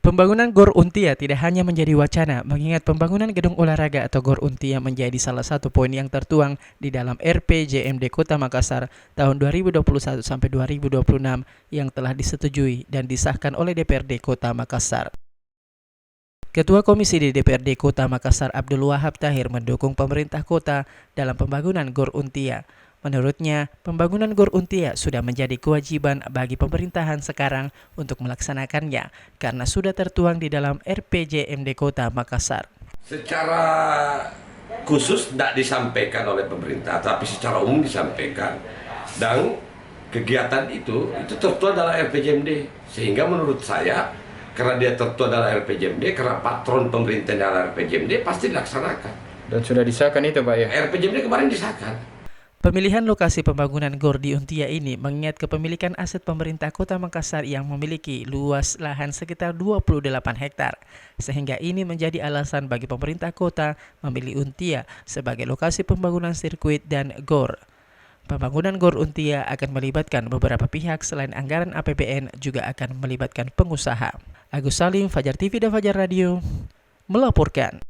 Pembangunan Gor Untia tidak hanya menjadi wacana, mengingat pembangunan gedung olahraga atau Gor Untia menjadi salah satu poin yang tertuang di dalam RPJMD Kota Makassar tahun 2021 sampai 2026 yang telah disetujui dan disahkan oleh DPRD Kota Makassar. Ketua Komisi di DPRD Kota Makassar Abdul Wahab Tahir mendukung pemerintah kota dalam pembangunan Gor Untia. Menurutnya, pembangunan Gor Untia sudah menjadi kewajiban bagi pemerintahan sekarang untuk melaksanakannya karena sudah tertuang di dalam RPJMD Kota Makassar. Secara khusus tidak disampaikan oleh pemerintah, tapi secara umum disampaikan. Dan kegiatan itu tertuang dalam RPJMD. Sehingga menurut saya, karena dia tertuang dalam RPJMD, karena patron pemerintah dalam RPJMD pasti dilaksanakan. Dan sudah disahkan itu Pak ya? RPJMD kemarin disahkan. Pemilihan lokasi pembangunan Gor di Untia ini mengingat kepemilikan aset pemerintah Kota Makassar yang memiliki luas lahan sekitar 28 hektar. Sehingga ini menjadi alasan bagi pemerintah kota memilih Untia sebagai lokasi pembangunan sirkuit dan Gor. Pembangunan Gor Untia akan melibatkan beberapa pihak selain anggaran APBN juga akan melibatkan pengusaha. Agus Salim, Fajar TV dan Fajar Radio melaporkan.